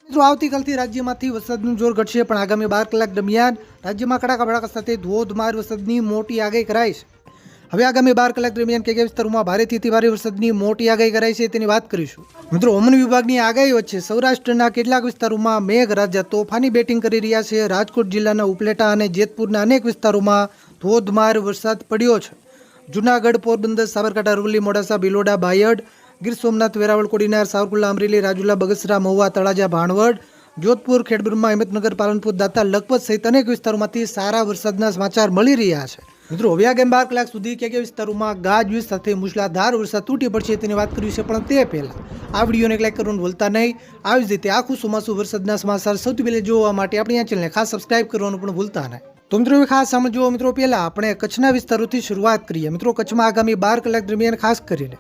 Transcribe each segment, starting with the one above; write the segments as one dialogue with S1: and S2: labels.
S1: મિત્રો આવતીકાલથી રાજ્યમાંથી વરસાદનું જોર ઘટશે, પણ આગામી 12 કલાક દરમિયાન રાજ્યમાં કડાકા ભડાકા સાથે ધોધમાર વરસાદની મોટી આગાહી કરાઈ છે. હવે આગામી 12 કલાક દરમિયાન કયા વિસ્તારોમાં ભારેથી અતિભારે વરસાદની મોટી આગાહી કરાઈ છે તેની વાત કરીશું. મિત્રો, હવામાન વિભાગની આગાહી વચ્ચે સૌરાષ્ટ્રના કેટલાક વિસ્તારોમાં મેઘરાજા તોફાની બેટિંગ કરી રહ્યા છે. રાજકોટ જિલ્લાના ઉપલેટા અને જેતપુરના અનેક વિસ્તારોમાં ધોધમાર વરસાદ પડ્યો છે. જૂનાગઢ, પોરબંદર, સાબરકાંઠા, અરવલ્લી, મોડાસા, ભિલોડા, બાયડ, ગીર સોમનાથ, વેરાવળ, કોડીનાર, સાવરકુંડલા, અમરેલી, રાજુલા, બગસરા, મહુવા, તળાજા, ભાણવડ, જોધપુર, ખેડબ્રહ્મા, હિંમતનગર, પાલનપુર, દાતા, લખપત સહિત અનેક વિસ્તારોમાંથી સારા વરસાદના સમાચાર મળી રહ્યા છે. મિત્રો, હવે આગામી 12 કલાક સુધી કયા વિસ્તારોમાં ગાજવીજ સાથે મુશળધાર વરસાદ તૂટી પડશે તેની વાત કરી છે, પણ તે પહેલા આ વિડીયોને એક લાઈક કરવાનું ભૂલતા નહીં. આવી જ રીતે આખું ચોમાસું વરસાદના સમાચાર સૌથી પહેલા જોવા માટે આપણી આ ચેનલને ખાસ સબસ્ક્રાઇબ કરવાનું પણ ભૂલતા નહીં. તો મિત્રો, ખાસ સમજો મિત્રો, પહેલા આપણે કચ્છના વિસ્તારોથી શરૂઆત કરીએ. મિત્રો, કચ્છમાં આગામી 12 કલાક દરમિયાન ખાસ કરીને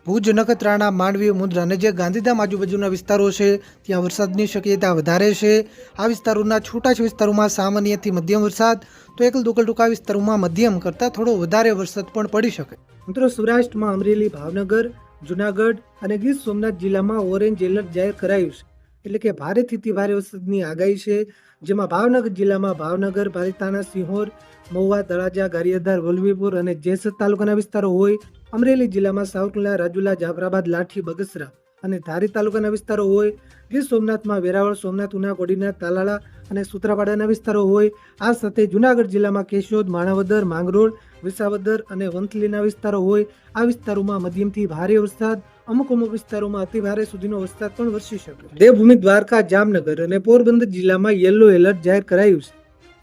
S1: ભુજ, નખત્રાણા, માંડવી, મુન્દ્રા અને જે ગાંધીધામ આજુબાજુના વિસ્તારો છે ત્યાં વરસાદની શક્યતા વધારે છે. આ વિસ્તારોના છૂટાછવાયા વિસ્તારોમાં સામાન્યથી મધ્યમ વરસાદ, તો એકલ દોકલ ટૂંકા વિસ્તારોમાં મધ્યમ કરતાં થોડો વધારે વરસાદ પણ પડી શકે. મિત્રો, સૌરાષ્ટ્રમાં અમરેલી, ભાવનગર, જૂનાગઢ અને ગીર સોમનાથ જિલ્લામાં ઓરેન્જ એલર્ટ જાહેર કરાયું છે, એટલે કે ભારેથી અતિભારે વરસાદની આગાહી છે. જેમાં ભાવનગર જિલ્લામાં ભાવનગર, પાલિતાણા, સિંહોર, મહુવા, તળાજા, ગારિયાધાર, વલભીપુર અને જેસર તાલુકાના વિસ્તારો હોય. અમરેલી જિલ્લામાં સાવરકુંડલા, રાજુલા, જાફરાબાદ, લાઠી, બગસરા અને ધારી તાલુકાના વિસ્તારો હોય. ગીર સોમનાથમાં વેરાવળ, સોમનાથ, ઉના, કોડીનાર, તાલાળા અને સુત્રાપાડાના વિસ્તારો હોય. આ સાથે જૂનાગઢ જિલ્લામાં કેશોદ, માણાવદર, માંગરોળ, વિસાવદર અને વંથલીના વિસ્તારો હોય. આ વિસ્તારોમાં મધ્યમથી ભારે વરસાદ, અમુક વિસ્તારોમાં અતિ ભારે સુધીનો વરસાદ પણ વરસી શકે. દેવભૂમિ દ્વારકા, જામનગર અને પોરબંદર જિલ્લામાં યલો એલર્ટ જાહેર કરાયું છે,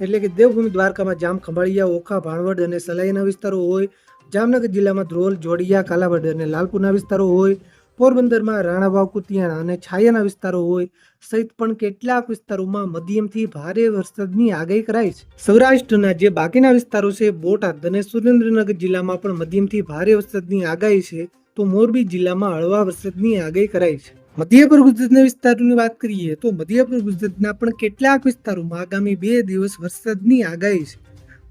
S1: એટલે કે દેવભૂમિ દ્વારકામાં જામ ખંભાળિયા, ઓખા, ભાણવડ અને સલાઈના વિસ્તારો હોય. જામનગર જિલ્લામાં ધ્રોલ, જોડિયા, કાલાવડ અને લાલપુરના વિસ્તારો હોય. પોરબંદરમાં રાણાવાવ, કુતિયાણા અને છાયાના વિસ્તારો હોય સહિત પણ કેટલાક વિસ્તારોમાં મધ્યમથી ભારે વરસાદની આગાહી કરાઈ છે. સૌરાષ્ટ્રના જે બાકીના વિસ્તારો છે, બોટાદ અને સુરેન્દ્રનગર જિલ્લામાં પણ મધ્યમથી ભારે વરસાદની આગાહી છે, તો મોરબી જિલ્લામાં હળવા વરસાદની આગાહી કરાઈ છે. મધ્યપૂર્વ ગુજરાતના વિસ્તારોની વાત કરીએ તો મધ્યપૂર્વ ગુજરાતના પણ કેટલાક વિસ્તારોમાં આગામી 2 દિવસ વરસાદની આગાહી છે,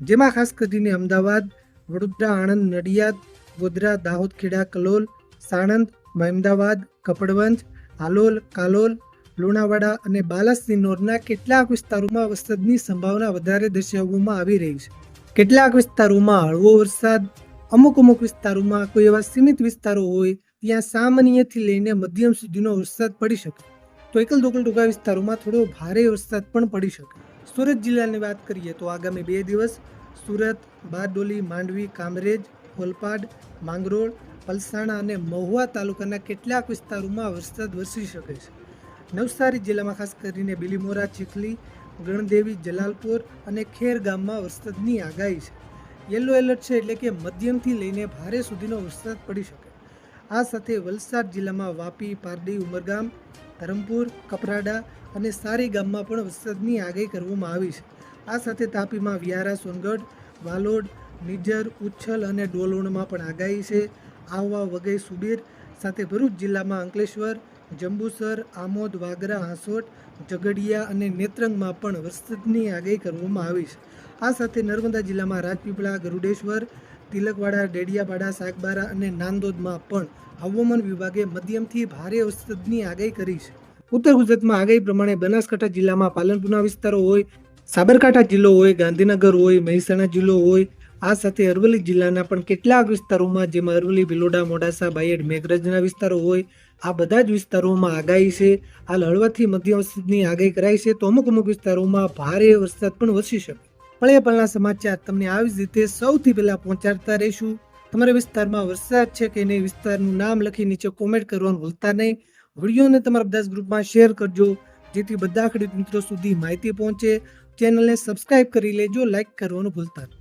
S1: જેમાં ખાસ કરીને અમદાવાદ, વડોદરા, આણંદ, નડિયાદ, ગોધરા, દાહોદ, ખેડા, કલોલ, સાણંદ, મહેમદાવાદ, કપડવંજ, હાલોલ, કાલોલ, લુણાવાડા અને બાલાસિનોરના કેટલાક વિસ્તારોમાં વરસાદની સંભાવના વધારે દર્શાવવામાં આવી રહી છે. કેટલાક વિસ્તારોમાં હળવો વરસાદ, અમુક વિસ્તારોમાં કોઈ એવા સીમિત વિસ્તારો હોય ત્યાં સામાન્યથી લઈને મધ્યમ સુધીનો વરસાદ પડી શકે, તો એકલ દોકલ ટૂંકા વિસ્તારોમાં થોડો ભારે વરસાદ પણ પડી શકે. સુરત જિલ્લાની વાત કરીએ તો આગામી 2 દિવસ સુરત, બારડોલી, માંડવી, કામરેજ, ઓલપાડ, માંગરોળ, પલસાણા અને મહુવા તાલુકાના કેટલાક વિસ્તારોમાં વરસાદ વરસી શકે છે. નવસારી જિલ્લામાં ખાસ કરીને બિલીમોરા, ચીખલી, ગણદેવી, જલાલપોર અને ખેર ગામમાં વરસાદની આગાહી છે. યલો એલર્ટ છે, એટલે કે મધ્યમથી લઈને ભારે સુધીનો વરસાદ પડી શકે. આ સાથે વલસાડ જિલ્લામાં વાપી, પારડી, ઉમરગામ, ધરમપુર, કપરાડા અને સારી ગામમાં પણ વરસાદની આગાહી કરવામાં આવી છે. આ સાથે તાપીમાં વ્યારા, સોનગઢ, વાલોડ, નિઝર, ઉચ્છલ અને ડોલોણમાં પણ આગાહી છે. આહવા, વઘઈ, સુબીર સાથે ભરૂચ જિલ્લામાં અંકલેશ્વર, જંબુસર, આમોદ, વાગરા, હાંસોટ, ઝઘડિયા અને નેત્રંગમાં પણ વરસાદની આગાહી કરવામાં આવી છે. આ સાથે નર્મદા જિલ્લામાં રાજપીપળા, ગરુડેશ્વર, તિલકવાડા, ડેડિયાપાડા, સાગબારા અને નાંદોદમાં પણ હવામાન વિભાગે મધ્યમથી ભારે વરસાદની આગાહી કરી છે. ઉત્તર ગુજરાતમાં આગાહી પ્રમાણે બનાસકાંઠા જિલ્લામાં પાલનપુરના વિસ્તારો હોય, સાબરકાંઠા જિલ્લો હોય, ગાંધીનગર હોય, મહેસાણા જિલ્લો હોય. આ સાથે અરવલ્લી જિલ્લાના પણ કેટલાક વિસ્તારોમાં, જેમાં અરવલ્લી, ભિલોડા, મોડાસા, બાયડ, મેઘરજના વિસ્તારો હોય, આ બધા જ વિસ્તારોમાં આગાહી છે. હાલ હળવાથી મધ્યમ વરસાદની આગાહી કરાઈ છે, તો અમુક વિસ્તારોમાં ભારે વરસાદ પણ વરસી શકે. પળે સમાચાર તમને આવી જ રીતે સૌથી પહેલા પહોંચાડતા રહીશું. તમારા વિસ્તારમાં વરસાદ છે કે નહીં, વિસ્તારનું નામ લખી નીચે કોમેન્ટ કરવાનું ભૂલતા નહીં. વિડીયોને તમારા બધા ગ્રુપમાં શેર કરજો, જેથી બધા ખેડૂત મિત્રો સુધી માહિતી પહોંચે. ચેનલને સબસ્ક્રાઇબ કરી લેજો, લાઇક કરવાનું ભૂલતા નહીં.